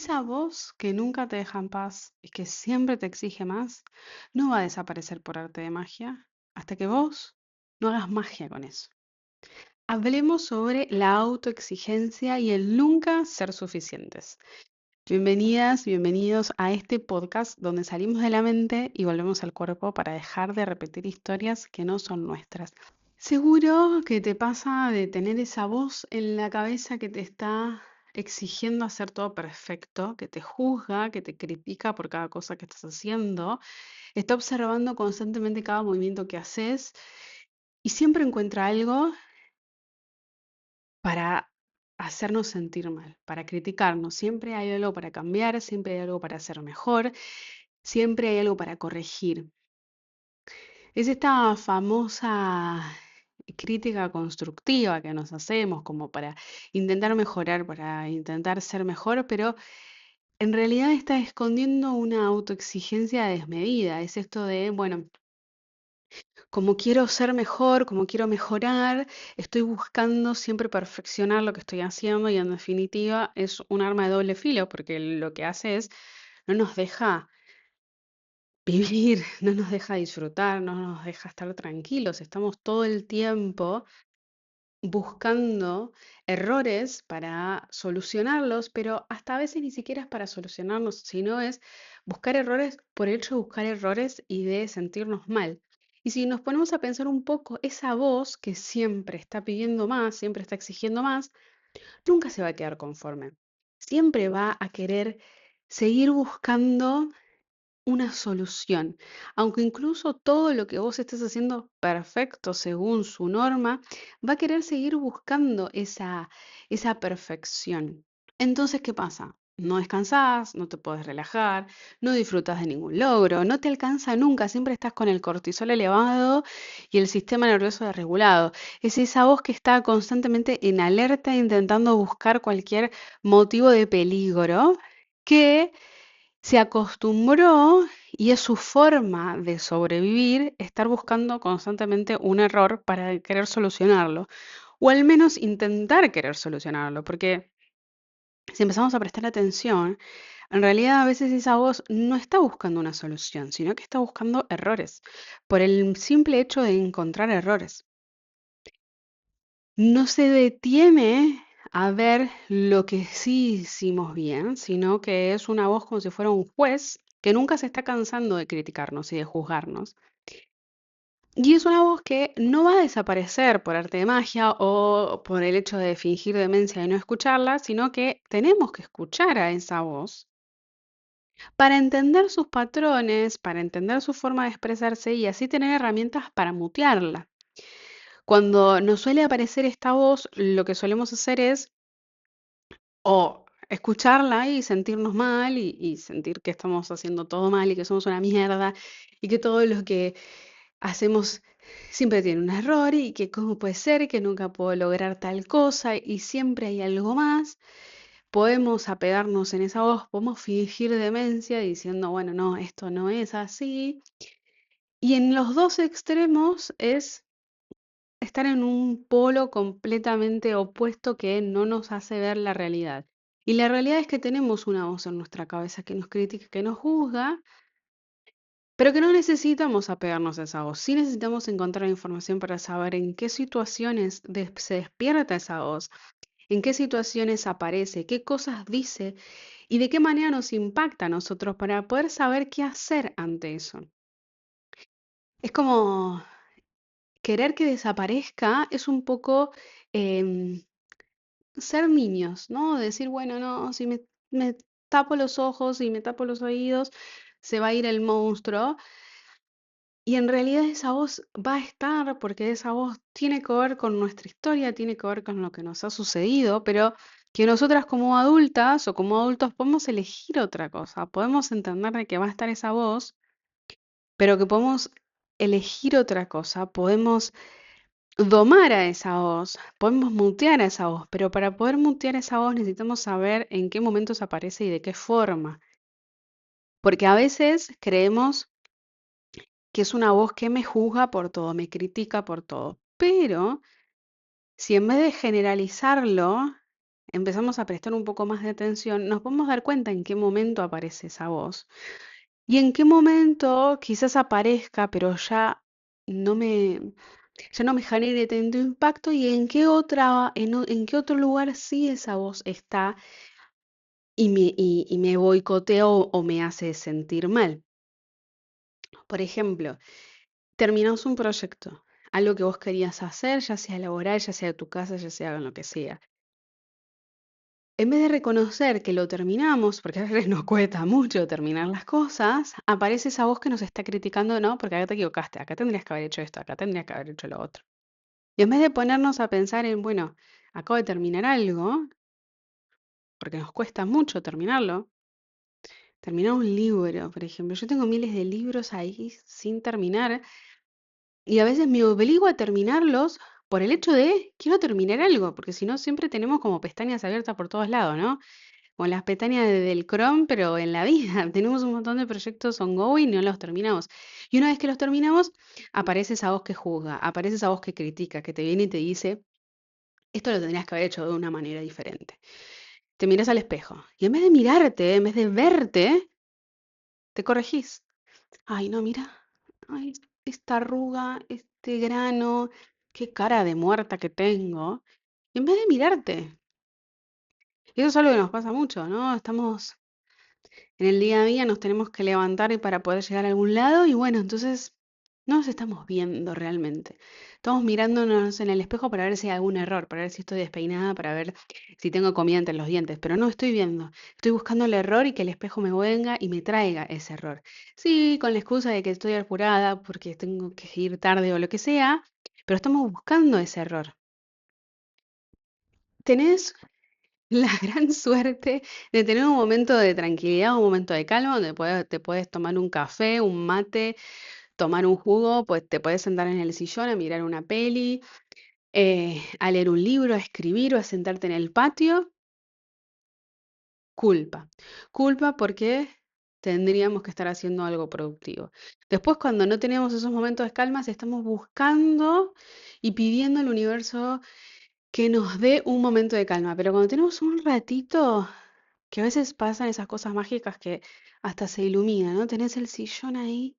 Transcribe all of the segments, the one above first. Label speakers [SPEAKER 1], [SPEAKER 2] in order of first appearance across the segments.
[SPEAKER 1] esa voz que nunca te deja en paz y que siempre te exige más, no va a desaparecer por arte de magia hasta que vos no hagas magia con eso. Hablemos sobre la autoexigencia y el nunca ser suficientes. Bienvenidas, bienvenidos a este podcast donde salimos de la mente y volvemos al cuerpo para dejar de repetir historias que no son nuestras. Seguro que te pasa de tener esa voz en la cabeza que te está exigiendo hacer todo perfecto, que te juzga, que te critica por cada cosa que estás haciendo, está observando constantemente cada movimiento que haces y siempre encuentra algo para hacernos sentir mal, para criticarnos. Siempre hay algo para cambiar, siempre hay algo para hacer mejor, siempre hay algo para corregir. Es esta famosa crítica constructiva que nos hacemos como para intentar mejorar, para intentar ser mejor, pero en realidad está escondiendo una autoexigencia desmedida. Es esto de, bueno, como quiero ser mejor, como quiero mejorar, estoy buscando siempre perfeccionar lo que estoy haciendo y en definitiva es un arma de doble filo porque lo que hace es no nos deja vivir, no nos deja disfrutar, no nos deja estar tranquilos. Estamos todo el tiempo buscando errores para solucionarlos, pero hasta a veces ni siquiera es para solucionarlos, sino es buscar errores por el hecho de buscar errores y de sentirnos mal. Y si nos ponemos a pensar un poco, esa voz que siempre está pidiendo más, siempre está exigiendo más, nunca se va a quedar conforme. Siempre va a querer seguir buscando una solución. Aunque incluso todo lo que vos estés haciendo perfecto según su norma, va a querer seguir buscando esa perfección. Entonces, ¿qué pasa? No descansás, no te puedes relajar, no disfrutas de ningún logro, no te alcanza nunca, siempre estás con el cortisol elevado y el sistema nervioso desregulado. Es esa voz que está constantemente en alerta intentando buscar cualquier motivo de peligro que se acostumbró y es su forma de sobrevivir estar buscando constantemente un error para querer solucionarlo, o al menos intentar querer solucionarlo, porque si empezamos a prestar atención, en realidad a veces esa voz no está buscando una solución, sino que está buscando errores, por el simple hecho de encontrar errores. No se detiene a ver lo que sí hicimos bien, sino que es una voz como si fuera un juez que nunca se está cansando de criticarnos y de juzgarnos. Y es una voz que no va a desaparecer por arte de magia o por el hecho de fingir demencia y no escucharla, sino que tenemos que escuchar a esa voz para entender sus patrones, para entender su forma de expresarse y así tener herramientas para mutearla. Cuando nos suele aparecer esta voz, lo que solemos hacer es o escucharla y sentirnos mal y sentir que estamos haciendo todo mal y que somos una mierda y que todo lo que hacemos siempre tiene un error y que cómo puede ser que nunca puedo lograr tal cosa y siempre hay algo más. Podemos apegarnos en esa voz, podemos fingir demencia diciendo, bueno, no, esto no es así. Y en los dos extremos es estar en un polo completamente opuesto que no nos hace ver la realidad. Y la realidad es que tenemos una voz en nuestra cabeza que nos critica, que nos juzga, pero que no necesitamos apegarnos a esa voz. Sí necesitamos encontrar información para saber en qué situaciones se despierta esa voz, en qué situaciones aparece, qué cosas dice y de qué manera nos impacta a nosotros para poder saber qué hacer ante eso. Es como querer que desaparezca, es un poco em, ser niños, ¿no? Decir, bueno, no, si me tapo los ojos y me tapo los oídos, se va a ir el monstruo. Y en realidad esa voz va a estar porque esa voz tiene que ver con nuestra historia, tiene que ver con lo que nos ha sucedido, pero que nosotras como adultas o como adultos podemos elegir otra cosa, podemos entender de que va a estar esa voz, pero que podemos elegir otra cosa, podemos domar a esa voz, podemos mutear a esa voz, pero para poder mutear esa voz necesitamos saber en qué momentos aparece y de qué forma, porque a veces creemos que es una voz que me juzga por todo, me critica por todo, pero si en vez de generalizarlo, empezamos a prestar un poco más de atención, nos podemos dar cuenta en qué momento aparece esa voz y en qué momento quizás aparezca, pero ya no me genere tanto impacto y en qué en qué otro lugar sí esa voz está y me boicotea o me hace sentir mal. Por ejemplo, terminamos un proyecto, algo que vos querías hacer, ya sea laboral, ya sea de tu casa, ya sea en lo que sea. En vez de reconocer que lo terminamos, porque a veces nos cuesta mucho terminar las cosas, aparece esa voz que nos está criticando, no, porque acá te equivocaste, acá tendrías que haber hecho esto, acá tendrías que haber hecho lo otro. Y en vez de ponernos a pensar en, bueno, acabo de terminar algo, porque nos cuesta mucho terminarlo, terminar un libro, por ejemplo. Yo tengo miles de libros ahí sin terminar y a veces me obligo a terminarlos por el hecho de quiero terminar algo, porque si no siempre tenemos como pestañas abiertas por todos lados, ¿no? Como las pestañas del Chrome, pero en la vida. Tenemos un montón de proyectos ongoing y no los terminamos. Y una vez que los terminamos, aparece esa voz que juzga, aparece esa voz que critica, que te viene y te dice, esto lo tendrías que haber hecho de una manera diferente. Te miras al espejo y en vez de mirarte, en vez de verte, te corregís. Ay, no, mira. Ay, esta arruga, este grano, qué cara de muerta que tengo. Y en vez de mirarte. Y eso es algo que nos pasa mucho, ¿no? Estamos en el día a día, nos tenemos que levantar y para poder llegar a algún lado y bueno, entonces no nos estamos viendo realmente. Estamos mirándonos en el espejo para ver si hay algún error, para ver si estoy despeinada, para ver si tengo comida entre los dientes, pero no estoy viendo. Estoy buscando el error y que el espejo me venga y me traiga ese error. Sí, con la excusa de que estoy apurada porque tengo que ir tarde o lo que sea, pero estamos buscando ese error. Tenés la gran suerte de tener un momento de tranquilidad, un momento de calma, donde te puedes tomar un café, un mate, tomar un jugo, pues te puedes sentar en el sillón a mirar una peli, a leer un libro, a escribir o a sentarte en el patio. Culpa. Culpa porque tendríamos que estar haciendo algo productivo. Después, cuando no tenemos esos momentos de calma, estamos buscando y pidiendo al universo que nos dé un momento de calma. Pero cuando tenemos un ratito, que a veces pasan esas cosas mágicas que hasta se ilumina, ¿no? Tenés el sillón ahí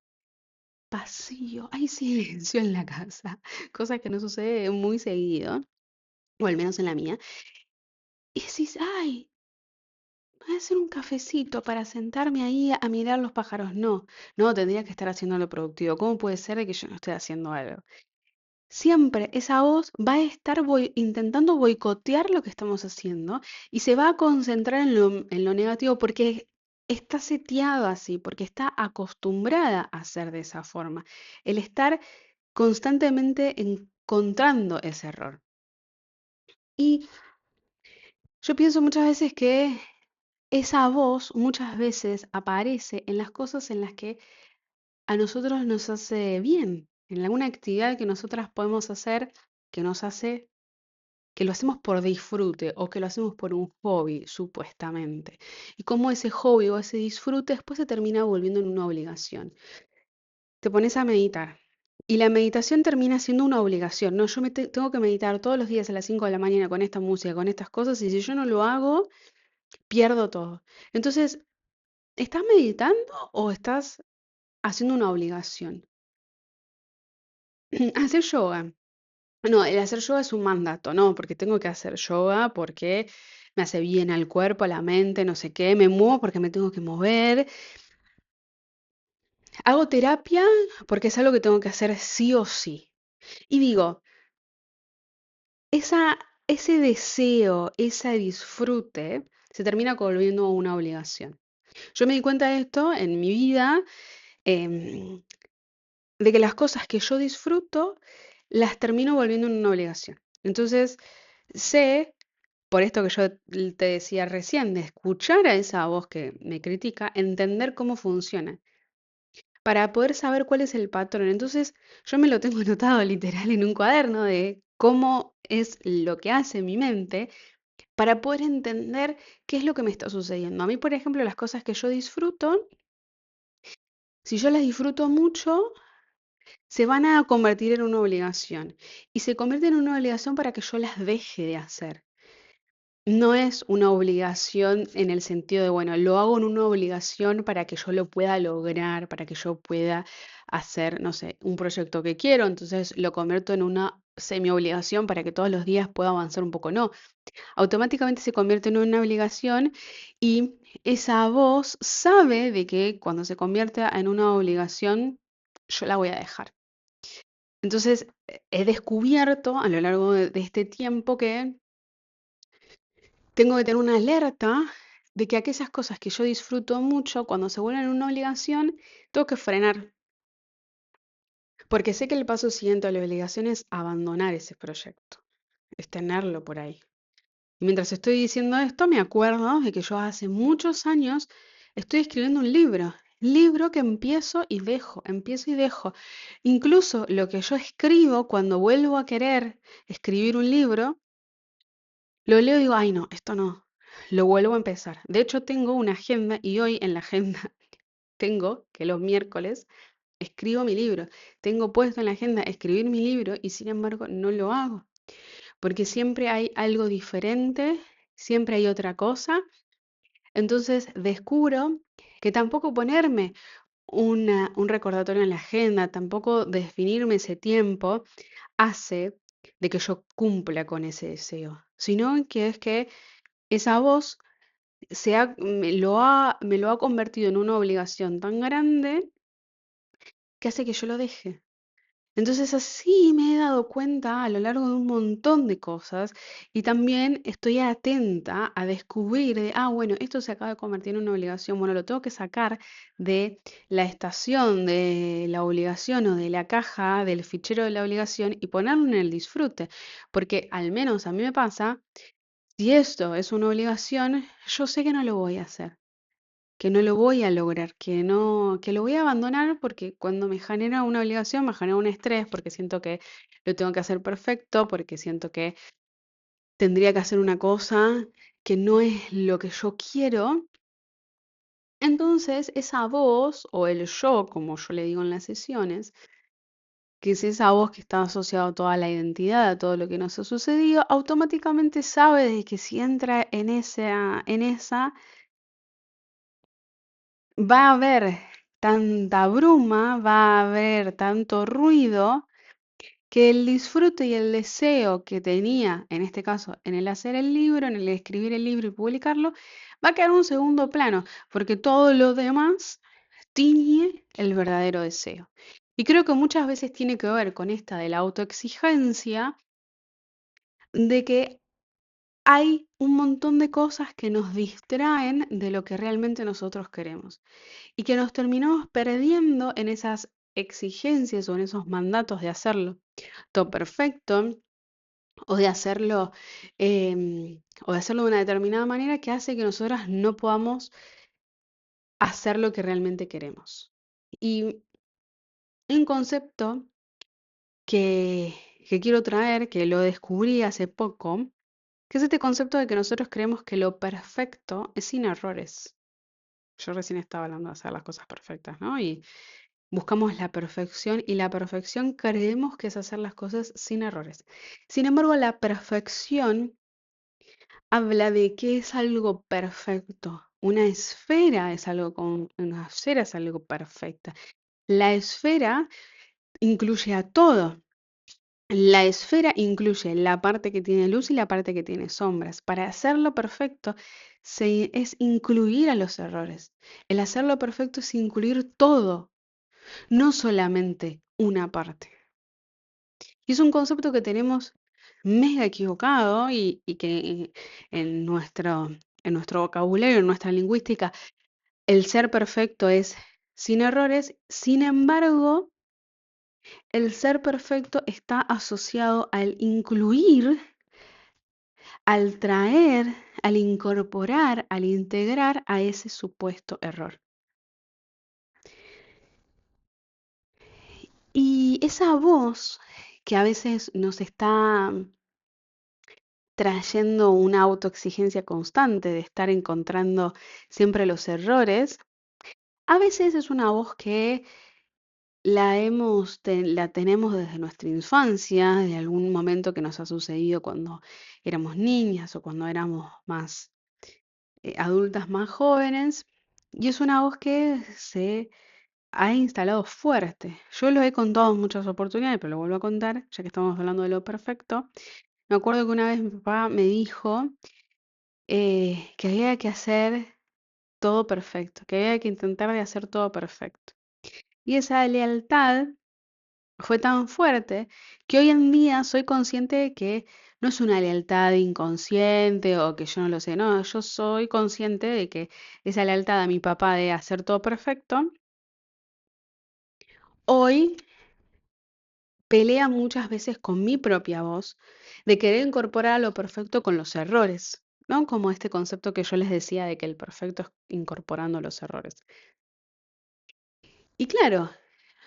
[SPEAKER 1] vacío, hay silencio en la casa, cosa que no sucede muy seguido, o al menos en la mía. Y decís, ay, voy a hacer un cafecito para sentarme ahí a mirar los pájaros. No, no, tendría que estar haciendo lo productivo. ¿Cómo puede ser de que yo no esté haciendo algo? Siempre esa voz va a estar intentando boicotear lo que estamos haciendo y se va a concentrar en lo negativo porque está seteado así, porque está acostumbrada a ser de esa forma. El estar constantemente encontrando ese error. Y yo pienso muchas veces que esa voz muchas veces aparece en las cosas en las que a nosotros nos hace bien, en alguna actividad que nosotras podemos hacer que nos hace que lo hacemos por disfrute o que lo hacemos por un hobby, supuestamente. Y cómo ese hobby o ese disfrute después se termina volviendo en una obligación. Te pones a meditar y la meditación termina siendo una obligación, ¿no? Tengo que meditar todos los días a las 5 de la mañana con esta música, con estas cosas, y si yo no lo hago, pierdo todo. Entonces, ¿estás meditando o estás haciendo una obligación? Hacer yoga. No, el hacer yoga es un mandato, no, porque tengo que hacer yoga, porque me hace bien al cuerpo, a la mente, no sé qué, me muevo porque me tengo que mover. Hago terapia porque es algo que tengo que hacer sí o sí. Y digo, esa, ese deseo, ese disfrute, se termina volviendo una obligación. Yo me di cuenta de esto en mi vida, em, de que las cosas que yo disfruto, las termino volviendo en una obligación. Entonces, sé por esto que yo te decía recién, de escuchar a esa voz que me critica, entender cómo funciona, para poder saber cuál es el patrón. Entonces, yo me lo tengo anotado literal en un cuaderno de cómo es lo que hace mi mente para poder entender qué es lo que me está sucediendo. A mí, por ejemplo, las cosas que yo disfruto, si yo las disfruto mucho, se van a convertir en una obligación. Y se convierten en una obligación para que yo las deje de hacer. No es una obligación en el sentido de, bueno, lo hago en una obligación para que yo lo pueda lograr, para que yo pueda hacer, no sé, un proyecto que quiero, entonces lo convierto en una semi-obligación para que todos los días pueda avanzar un poco. No, automáticamente se convierte en una obligación y esa voz sabe de que cuando se convierta en una obligación, yo la voy a dejar. Entonces, he descubierto a lo largo de este tiempo que tengo que tener una alerta de que aquellas cosas que yo disfruto mucho, cuando se vuelven una obligación, tengo que frenar, porque sé que el paso siguiente a la obligación es abandonar ese proyecto, es tenerlo por ahí. Y mientras estoy diciendo esto, me acuerdo de que yo hace muchos años estoy escribiendo un libro que empiezo y dejo. Incluso lo que yo escribo cuando vuelvo a querer escribir un libro, lo leo y digo, ay no, esto no, lo vuelvo a empezar. De hecho, tengo una agenda y hoy en la agenda tengo que los miércoles escribo mi libro. Tengo puesto en la agenda escribir mi libro y sin embargo no lo hago, porque siempre hay algo diferente, siempre hay otra cosa. Entonces descubro que tampoco ponerme un recordatorio en la agenda, tampoco definirme ese tiempo, hace de que yo cumpla con ese deseo, sino que es que esa voz me lo ha convertido en una obligación tan grande que hace que yo lo deje. Entonces así me he dado cuenta a lo largo de un montón de cosas y también estoy atenta a descubrir bueno, esto se acaba de convertir en una obligación, bueno, lo tengo que sacar de la estación de la obligación o de la caja del fichero de la obligación y ponerlo en el disfrute, porque al menos a mí me pasa, si esto es una obligación, yo sé que no lo voy a hacer, que no lo voy a lograr, que no, que lo voy a abandonar porque cuando me genera una obligación, me genera un estrés porque siento que lo tengo que hacer perfecto, porque siento que tendría que hacer una cosa que no es lo que yo quiero. Entonces, esa voz o el yo, como yo le digo en las sesiones, que es esa voz que está asociada a toda la identidad, a todo lo que nos ha sucedido, automáticamente sabe de que si entra en esa va a haber tanta bruma, va a haber tanto ruido, que el disfrute y el deseo que tenía, en este caso, en el hacer el libro, en el escribir el libro y publicarlo, va a quedar en un segundo plano, porque todo lo demás tiñe el verdadero deseo. Y creo que muchas veces tiene que ver con esta de la autoexigencia, de que hay un montón de cosas que nos distraen de lo que realmente nosotros queremos y que nos terminamos perdiendo en esas exigencias o en esos mandatos de hacerlo todo perfecto o de hacerlo o de hacerlo de una determinada manera que hace que nosotras no podamos hacer lo que realmente queremos. Y un concepto que, que quiero traer, que lo descubrí hace poco, que es este concepto de que nosotros creemos que lo perfecto es sin errores. Yo recién estaba hablando de hacer las cosas perfectas, ¿no? Y buscamos la perfección y la perfección creemos que es hacer las cosas sin errores. Sin embargo, la perfección habla de que es algo perfecto. Una esfera es algo perfecta. La esfera incluye a todo. La esfera incluye la parte que tiene luz y la parte que tiene sombras. Para hacerlo perfecto es incluir a los errores. El hacerlo perfecto es incluir todo, no solamente una parte. Y es un concepto que tenemos mega equivocado y que en nuestro vocabulario, en nuestra lingüística, el ser perfecto es sin errores. Sin embargo, el ser perfecto está asociado al incluir, al traer, al incorporar, al integrar a ese supuesto error. Y esa voz que a veces nos está trayendo una autoexigencia constante de estar encontrando siempre los errores, a veces es una voz que la tenemos desde nuestra infancia, de algún momento que nos ha sucedido cuando éramos niñas o cuando éramos más adultas más jóvenes, y es una voz que se ha instalado fuerte. Yo lo he contado en muchas oportunidades, pero lo vuelvo a contar, ya que estamos hablando de lo perfecto. Me acuerdo que una vez mi papá me dijo que había que hacer todo perfecto, que había que intentar de hacer todo perfecto. Y esa lealtad fue tan fuerte que hoy en día soy consciente de que no es una lealtad inconsciente o que yo no lo sé, no, yo soy consciente de que esa lealtad a mi papá de hacer todo perfecto, hoy pelea muchas veces con mi propia voz de querer incorporar lo perfecto con los errores, ¿no? Como este concepto que yo les decía de que el perfecto es incorporando los errores. Y claro,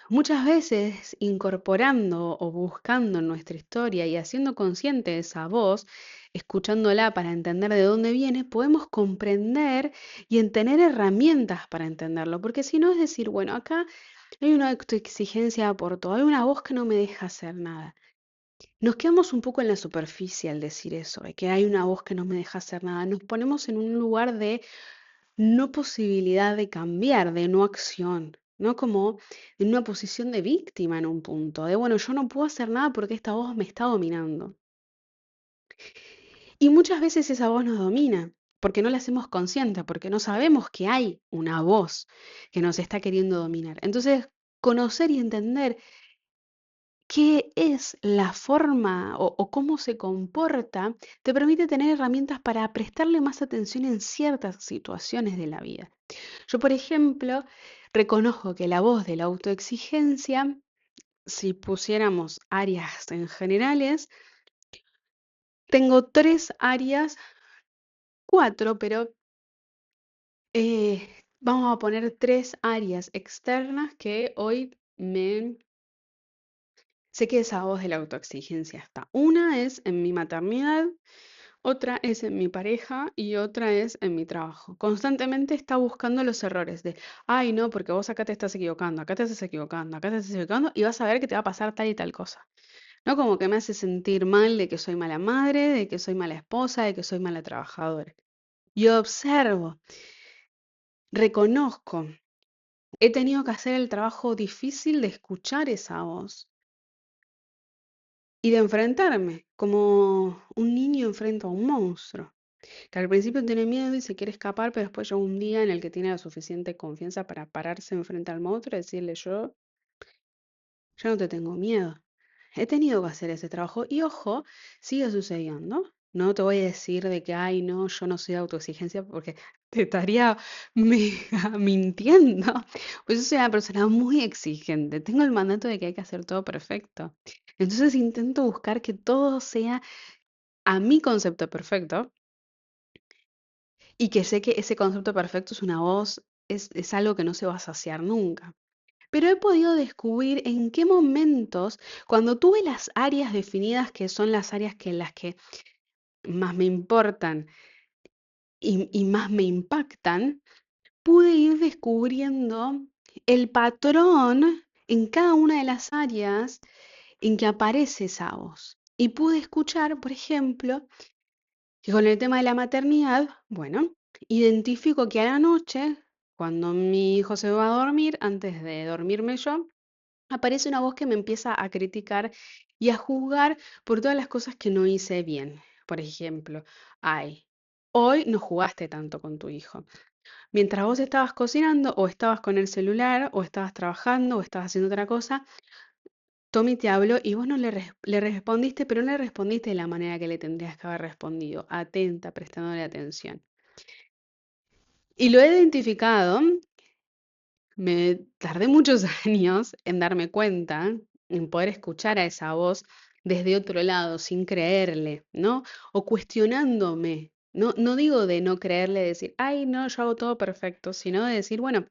[SPEAKER 1] muchas veces incorporando o buscando en nuestra historia y haciendo consciente esa voz, escuchándola para entender de dónde viene, podemos comprender y en tener herramientas para entenderlo. Porque si no es decir, bueno, acá hay una autoexigencia por todo, hay una voz que no me deja hacer nada. Nos quedamos un poco en la superficie al decir eso, de que hay una voz que no me deja hacer nada. Nos ponemos en un lugar de no posibilidad de cambiar, de no acción, ¿no? Como en una posición de víctima en un punto, de bueno, yo no puedo hacer nada porque esta voz me está dominando. Y muchas veces esa voz nos domina, porque no la hacemos consciente, porque no sabemos que hay una voz que nos está queriendo dominar. Entonces, conocer y entender qué es la forma o cómo se comporta, te permite tener herramientas para prestarle más atención en ciertas situaciones de la vida. Yo, por ejemplo, reconozco que la voz de la autoexigencia, si pusiéramos áreas en generales, tengo tres áreas, cuatro, pero vamos a poner tres áreas externas que hoy me... Sé que esa voz de la autoexigencia está. Una es en mi maternidad, otra es en mi pareja y otra es en mi trabajo. Constantemente está buscando los errores de, ay, no, porque vos acá te estás equivocando, acá te estás equivocando, acá te estás equivocando y vas a ver que te va a pasar tal y tal cosa. ¿No? Como que me hace sentir mal de que soy mala madre, de que soy mala esposa, de que soy mala trabajadora. Yo observo, reconozco, he tenido que hacer el trabajo difícil de escuchar esa voz y de enfrentarme, como un niño enfrenta a un monstruo. Que al principio tiene miedo y se quiere escapar, pero después llega un día en el que tiene la suficiente confianza para pararse enfrente al monstruo y decirle yo no te tengo miedo. He tenido que hacer ese trabajo y ojo, sigue sucediendo. No te voy a decir de que, ay, no, yo no soy de autoexigencia porque te estaría mega mintiendo. Pues yo soy una persona muy exigente. Tengo el mandato de que hay que hacer todo perfecto. Entonces intento buscar que todo sea a mi concepto perfecto y que sé que ese concepto perfecto es una voz, es algo que no se va a saciar nunca. Pero he podido descubrir en qué momentos, cuando tuve las áreas definidas, que son las áreas que en las que más me importan y más me impactan, pude ir descubriendo el patrón en cada una de las áreas en que aparece esa voz. Y pude escuchar, por ejemplo, que con el tema de la maternidad, bueno, identifico que a la noche, cuando mi hijo se va a dormir, antes de dormirme yo, aparece una voz que me empieza a criticar y a juzgar por todas las cosas que no hice bien. Por ejemplo, ay, hoy no jugaste tanto con tu hijo. Mientras vos estabas cocinando o estabas con el celular o estabas trabajando o estabas haciendo otra cosa, Tommy te habló y vos no le respondiste, pero no le respondiste de la manera que le tendrías que haber respondido, atenta, prestándole atención. Y lo he identificado, me tardé muchos años en darme cuenta, en poder escuchar a esa voz desde otro lado, sin creerle, ¿no? O cuestionándome. No, no digo de no creerle, decir, ay, no, yo hago todo perfecto, sino de decir, bueno,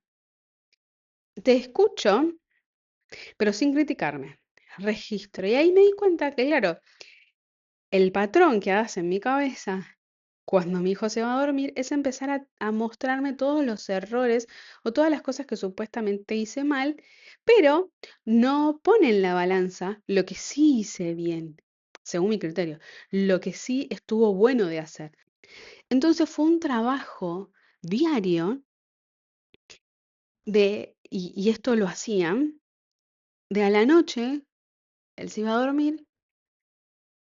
[SPEAKER 1] te escucho, pero sin criticarme. Registro. Y ahí me di cuenta que, claro, el patrón que hace en mi cabeza cuando mi hijo se va a dormir es empezar a mostrarme todos los errores o todas las cosas que supuestamente hice mal, pero no pone en la balanza lo que sí hice bien, según mi criterio, lo que sí estuvo bueno de hacer. Entonces fue un trabajo diario y esto lo hacían, de a la noche, él se iba a dormir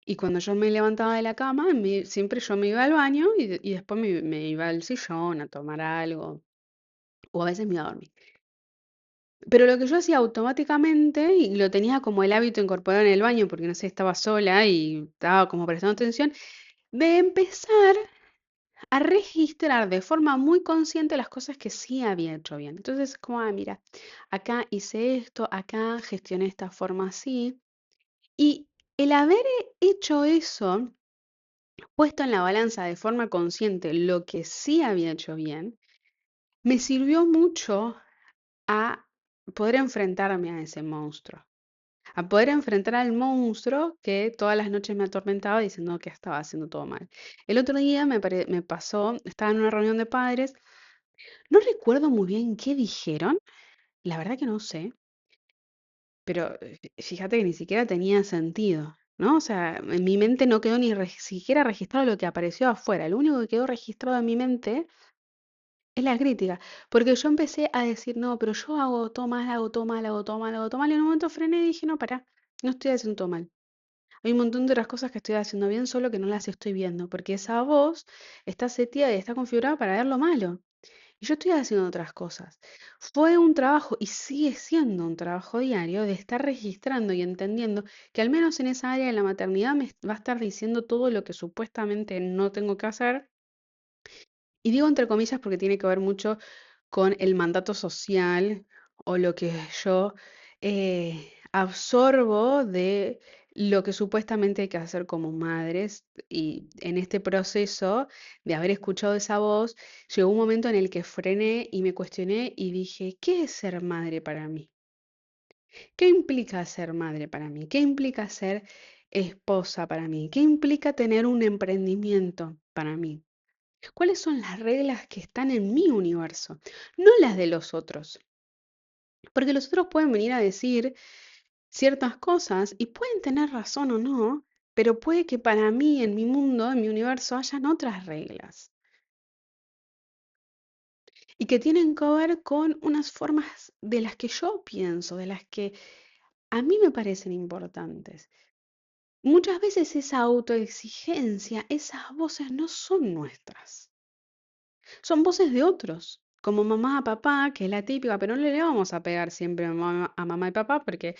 [SPEAKER 1] y cuando yo me levantaba de la cama, siempre yo me iba al baño y después me iba al sillón a tomar algo o a veces me iba a dormir. Pero lo que yo hacía automáticamente, y lo tenía como el hábito incorporado en el baño, porque no sé, estaba sola y estaba como prestando atención, de empezar a registrar de forma muy consciente las cosas que sí había hecho bien. Entonces, como, mira, acá hice esto, acá gestioné esta forma así. Y el haber hecho eso, puesto en la balanza de forma consciente lo que sí había hecho bien, me sirvió mucho a poder enfrentarme a ese monstruo. A poder enfrentar al monstruo que todas las noches me atormentaba diciendo que estaba haciendo todo mal. El otro día me pasó, estaba en una reunión de padres, no recuerdo muy bien qué dijeron, la verdad que no sé, pero fíjate que ni siquiera tenía sentido, ¿no? O sea, en mi mente no quedó ni siquiera registrado lo que apareció afuera, lo único que quedó registrado en mi mente es la crítica, porque yo empecé a decir, no, pero yo hago todo mal, hago todo mal, hago todo mal, hago todo mal, y en un momento frené y dije, no, pará, no estoy haciendo todo mal. Hay un montón de otras cosas que estoy haciendo bien, solo que no las estoy viendo, porque esa voz está seteada y está configurada para ver lo malo. Y yo estoy haciendo otras cosas. Fue un trabajo y sigue siendo un trabajo diario de estar registrando y entendiendo que al menos en esa área de la maternidad me va a estar diciendo todo lo que supuestamente no tengo que hacer. Y digo entre comillas porque tiene que ver mucho con el mandato social o lo que yo absorbo de lo que supuestamente hay que hacer como madres. Y en este proceso de haber escuchado esa voz, llegó un momento en el que frené y me cuestioné y dije, ¿qué es ser madre para mí? ¿Qué implica ser madre para mí? ¿Qué implica ser esposa para mí? ¿Qué implica tener un emprendimiento para mí? ¿Cuáles son las reglas que están en mi universo? No las de los otros. Porque los otros pueden venir a decir ciertas cosas y pueden tener razón o no, pero puede que para mí, en mi mundo, en mi universo, hayan otras reglas y que tienen que ver con unas formas de las que yo pienso, de las que a mí me parecen importantes. Muchas veces esa autoexigencia, esas voces no son nuestras. Son voces de otros, como mamá, papá, que es la típica, pero no le vamos a pegar siempre a mamá y papá porque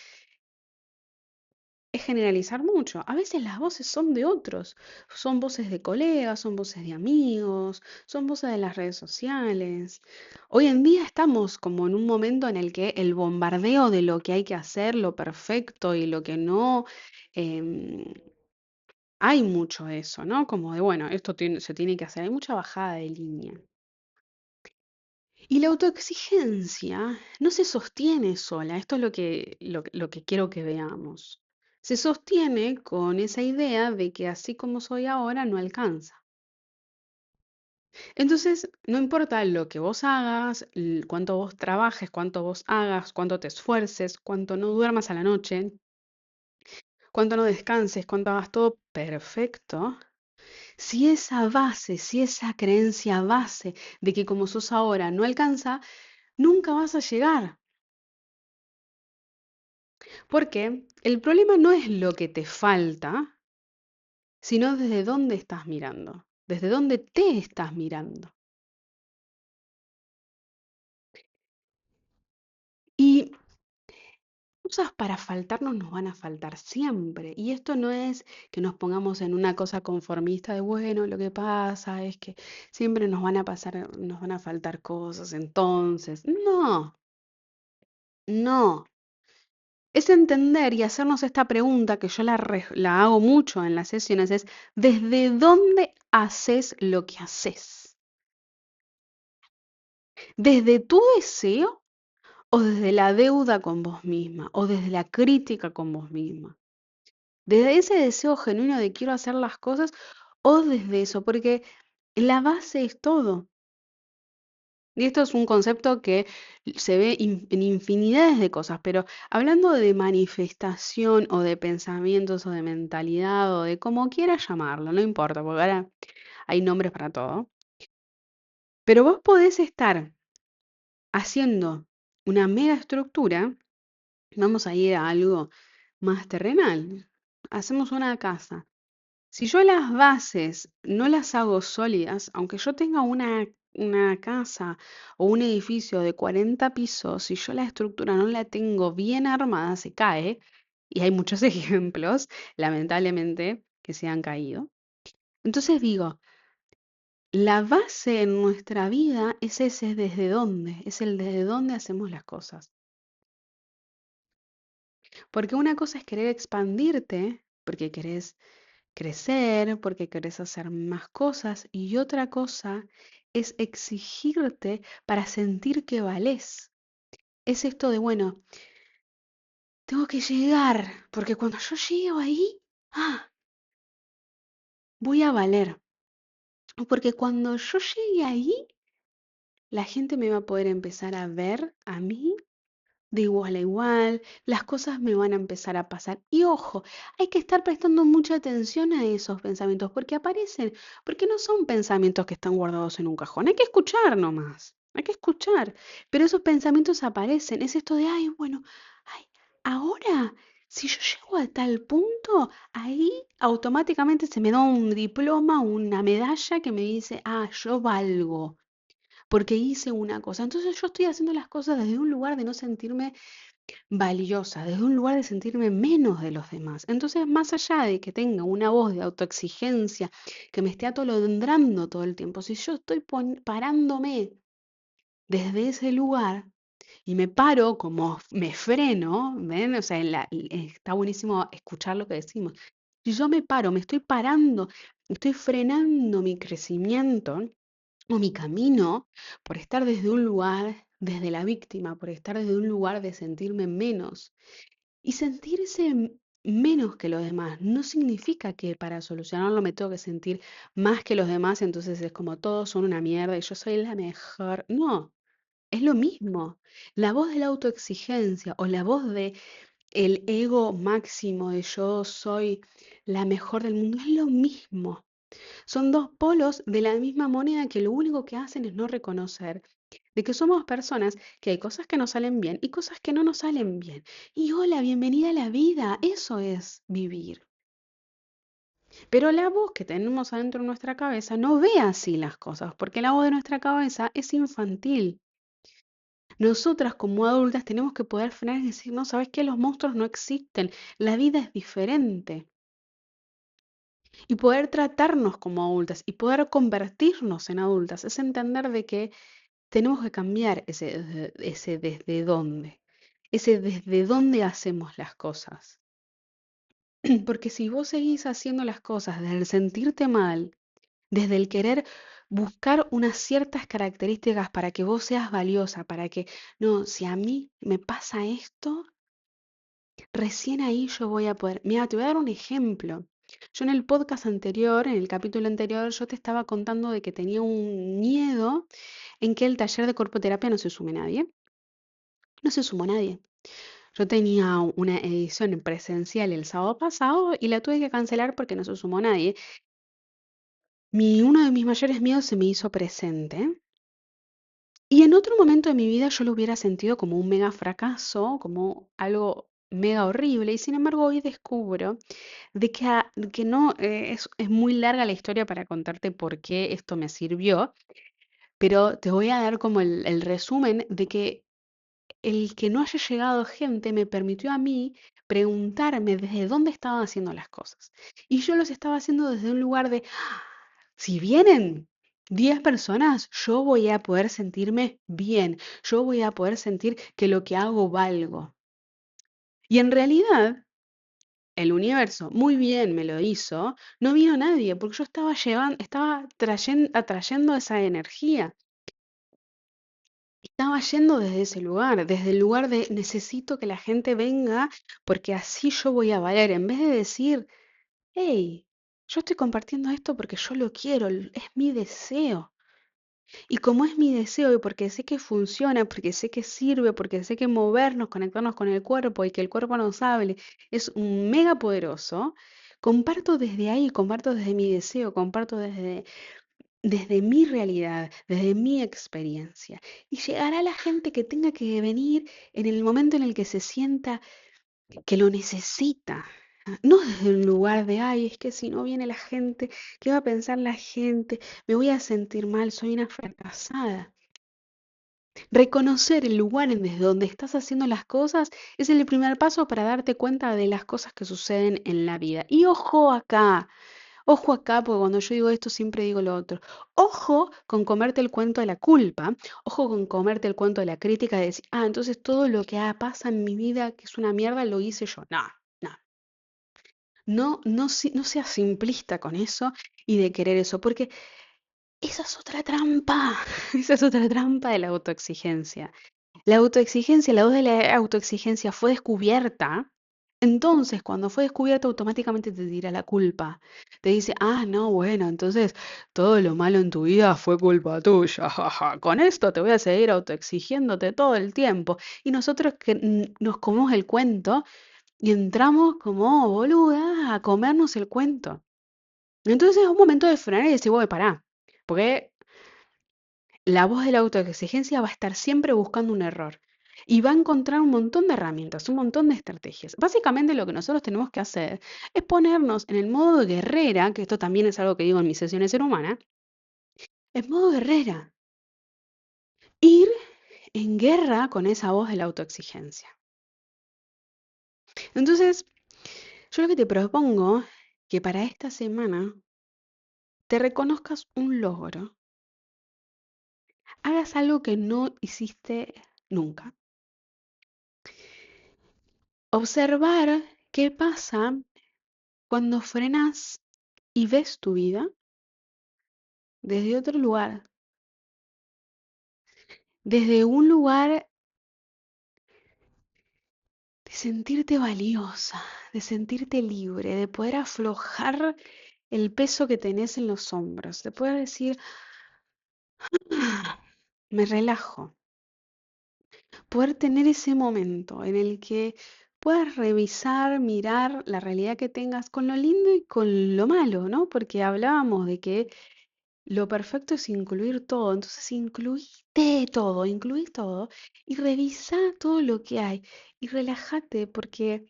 [SPEAKER 1] es generalizar mucho. A veces las voces son de otros, son voces de colegas, son voces de amigos, son voces de las redes sociales. Hoy en día estamos como en un momento en el que el bombardeo de lo que hay que hacer, lo perfecto y lo que no, em, hay mucho eso, ¿no? Como de, bueno, se tiene que hacer, hay mucha bajada de línea. Y la autoexigencia no se sostiene sola, esto es lo que quiero que veamos. Se sostiene con esa idea de que así como soy ahora no alcanza. Entonces, no importa lo que vos hagas, cuánto vos trabajes, cuánto vos hagas, cuánto te esfuerces, cuánto no duermas a la noche, cuánto no descanses, cuánto hagas todo perfecto, si esa base, si esa creencia base de que como sos ahora no alcanza, nunca vas a llegar. Porque el problema no es lo que te falta, sino desde dónde estás mirando, desde dónde te estás mirando. Y cosas para faltarnos nos van a faltar siempre. Y esto no es que nos pongamos en una cosa conformista de, bueno, lo que pasa es que siempre nos van a pasar, nos van a faltar cosas, entonces. No, no. Es entender y hacernos esta pregunta que yo la hago mucho en las sesiones, es ¿desde dónde haces lo que haces? ¿Desde tu deseo o desde la deuda con vos misma o desde la crítica con vos misma? Desde ese deseo genuino de quiero hacer las cosas o desde eso, porque La base es todo. Y esto es un concepto que se ve en infinidades de cosas, pero hablando de manifestación o de pensamientos o de mentalidad o de como quieras llamarlo, no importa, porque ahora hay nombres para todo. Pero vos podés estar haciendo una mega estructura, vamos a ir a algo más terrenal. Hacemos una casa. Si yo las bases no las hago sólidas, aunque yo tenga una casa o un edificio de 40 pisos, si yo la estructura no la tengo bien armada, se cae. Y hay muchos ejemplos, lamentablemente, que se han caído. Entonces digo, la base en nuestra vida es ese desde dónde, es el desde dónde hacemos las cosas. Porque una cosa es querer expandirte, porque querés crecer, porque querés hacer más cosas, y otra cosa es exigirte para sentir que valés. Es esto de, bueno, tengo que llegar, porque cuando yo llego ahí, voy a valer. Porque cuando yo llegue ahí, la gente me va a poder empezar a ver a mí de igual a igual, las cosas me van a empezar a pasar. Y ojo, hay que estar prestando mucha atención a esos pensamientos porque aparecen, porque no son pensamientos que están guardados en un cajón. Hay que escuchar nomás, hay que escuchar. Pero esos pensamientos aparecen. Es esto de, ay, bueno, ay, ahora, si yo llego a tal punto, ahí automáticamente se me da un diploma, una medalla que me dice, yo valgo porque hice una cosa. Entonces yo estoy haciendo las cosas desde un lugar de no sentirme valiosa, desde un lugar de sentirme menos de los demás. Entonces, más allá de que tenga una voz de autoexigencia que me esté atolondrando todo el tiempo, si yo estoy parándome desde ese lugar y me paro como me freno, ¿ven? O sea, está buenísimo escuchar lo que decimos. Si yo me paro, me estoy parando, estoy frenando mi crecimiento o mi camino por estar desde un lugar, desde la víctima, por estar desde un lugar de sentirme menos. Y sentirse menos que los demás no significa que para solucionarlo me tengo que sentir más que los demás, entonces es como todos son una mierda y yo soy la mejor. No, es lo mismo. La voz de la autoexigencia o la voz de el ego máximo de yo soy la mejor del mundo es lo mismo. Son dos polos de la misma moneda que lo único que hacen es no reconocer de que somos personas, que hay cosas que nos salen bien y cosas que no nos salen bien. Y hola, bienvenida a la vida, eso es vivir. Pero la voz que tenemos adentro de nuestra cabeza no ve así las cosas, porque la voz de nuestra cabeza es infantil. Nosotras como adultas tenemos que poder frenar y decir, no, ¿sabes qué? Los monstruos no existen, la vida es diferente. Y poder tratarnos como adultas y poder convertirnos en adultas es entender de que tenemos que cambiar ese desde dónde, ese desde dónde hacemos las cosas. Porque si vos seguís haciendo las cosas desde el sentirte mal, desde el querer buscar unas ciertas características para que vos seas valiosa, para que, no, si a mí me pasa esto, recién ahí yo voy a poder. Mira, te voy a dar un ejemplo. Yo en el podcast anterior, en el capítulo anterior, yo te estaba contando de que tenía un miedo en que el taller de corpoterapia no se sume nadie. No se sumó nadie. Yo tenía una edición presencial el sábado pasado y la tuve que cancelar porque no se sumó nadie. Uno de mis mayores miedos se me hizo presente y en otro momento de mi vida yo lo hubiera sentido como un mega fracaso, como algo mega horrible y sin embargo hoy descubro de que no, es muy larga la historia para contarte por qué esto me sirvió, pero te voy a dar como el resumen de que el que no haya llegado gente me permitió a mí preguntarme desde dónde estaban haciendo las cosas. Y yo los estaba haciendo desde un lugar de, si vienen 10 personas, yo voy a poder sentirme bien, yo voy a poder sentir que lo que hago valgo. Y en realidad, el universo muy bien me lo hizo, no vino nadie, porque yo estaba llevando, estaba atrayendo esa energía. Estaba yendo desde ese lugar, desde el lugar de necesito que la gente venga porque así yo voy a valer, en vez de decir, hey. Yo estoy compartiendo esto porque yo lo quiero, es mi deseo. Y como es mi deseo y porque sé que funciona, porque sé que sirve, porque sé que movernos, conectarnos con el cuerpo y que el cuerpo nos hable es un mega poderoso, comparto desde ahí, comparto desde mi deseo, comparto desde mi realidad, desde mi experiencia. Y llegará la gente que tenga que venir en el momento en el que se sienta que lo necesita. No desde un lugar de, ay, es que si no viene la gente, ¿qué va a pensar la gente? Me voy a sentir mal, soy una fracasada. Reconocer el lugar en desde donde estás haciendo las cosas es el primer paso para darte cuenta de las cosas que suceden en la vida. Y ojo acá, porque cuando yo digo esto siempre digo lo otro. Ojo con comerte el cuento de la culpa, ojo con comerte el cuento de la crítica, de decir, ah, entonces todo lo que pasa en mi vida, que es una mierda, lo hice yo. No, no. No seas simplista con eso y de querer eso, porque esa es otra trampa, esa es otra trampa de la autoexigencia. La voz de la autoexigencia fue descubierta. Entonces, cuando fue descubierta, automáticamente te tira la culpa. Te dice, ah, no, bueno, entonces todo lo malo en tu vida fue culpa tuya. Jaja. Con esto te voy a seguir autoexigiéndote todo el tiempo. Y nosotros que nos comemos el cuento y entramos como boludas a comernos el cuento. Entonces es un momento de frenar y decir, voy, pará. Porque la voz de la autoexigencia va a estar siempre buscando un error y va a encontrar un montón de herramientas, un montón de estrategias. Básicamente lo que nosotros tenemos que hacer es ponernos en el modo de guerrera, que esto también es algo que digo en mis sesiones ser humana, en modo guerrera, ir en guerra con esa voz de la autoexigencia. Entonces, yo lo que te propongo que para esta semana te reconozcas un logro, hagas algo que no hiciste nunca. Observar qué pasa cuando frenas y ves tu vida desde otro lugar, desde un lugar de sentirte valiosa, de sentirte libre, de poder aflojar el peso que tenés en los hombros, de poder decir, "Ah, me relajo", poder tener ese momento en el que puedas revisar, mirar la realidad que tengas con lo lindo y con lo malo, ¿no? Porque hablábamos de que lo perfecto es incluir todo, entonces incluí todo y revisa todo lo que hay y relájate porque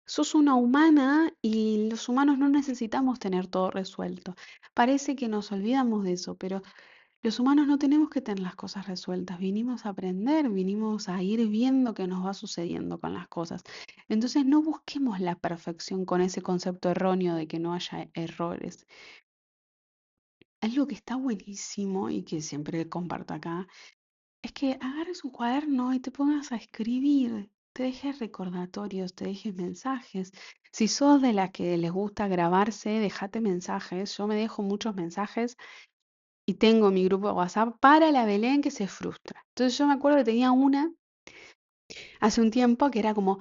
[SPEAKER 1] sos una humana y los humanos no necesitamos tener todo resuelto. Parece que nos olvidamos de eso, pero los humanos no tenemos que tener las cosas resueltas. Vinimos a aprender, vinimos a ir viendo qué nos va sucediendo con las cosas. Entonces no busquemos la perfección con ese concepto erróneo de que no haya errores. Algo que está buenísimo y que siempre comparto acá es que agarres un cuaderno y te pongas a escribir, te dejes recordatorios, te dejes mensajes. Si sos de las que les gusta grabarse, déjate mensajes. Yo me dejo muchos mensajes y tengo mi grupo de WhatsApp para la Belén que se frustra. Entonces yo me acuerdo que tenía una hace un tiempo que era como,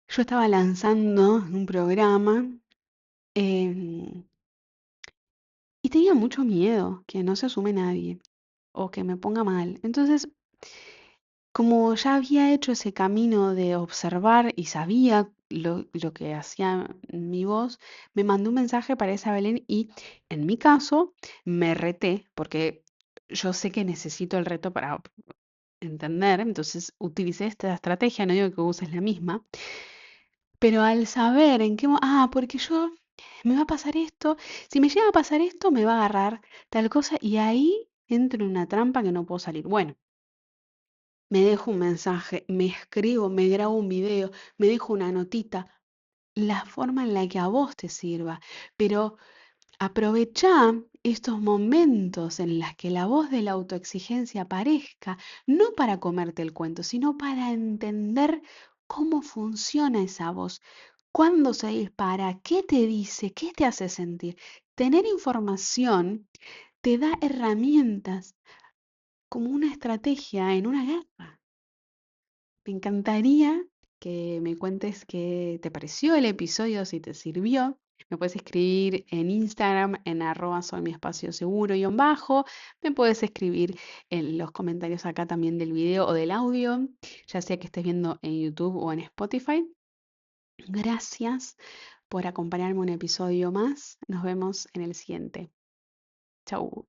[SPEAKER 1] yo estaba lanzando un programa em, y tenía mucho miedo que no se asume nadie o que me ponga mal. Entonces, como ya había hecho ese camino de observar y sabía lo que hacía mi voz, me mandó un mensaje para esa Belén y en mi caso me reté porque yo sé que necesito el reto para entender, entonces utilicé esta estrategia, no digo que uses la misma, pero al saber en qué, porque yo me va a pasar esto, si me llega a pasar esto me va a agarrar tal cosa y ahí entro en una trampa que no puedo salir. Bueno, me dejo un mensaje, me escribo, me grabo un video, me dejo una notita, la forma en la que a vos te sirva. Pero aprovechá estos momentos en los que la voz de la autoexigencia aparezca, no para comerte el cuento, sino para entender cómo funciona esa voz, cuándo se dispara, qué te dice, qué te hace sentir. Tener información te da herramientas como una estrategia en una guerra. Me encantaría que me cuentes qué te pareció el episodio, si te sirvió. Me puedes escribir en Instagram en soy mi espacio seguro y bajo. Me puedes escribir en los comentarios acá también del video o del audio, ya sea que estés viendo en YouTube o en Spotify. Gracias por acompañarme un episodio más. Nos vemos en el siguiente. Chau.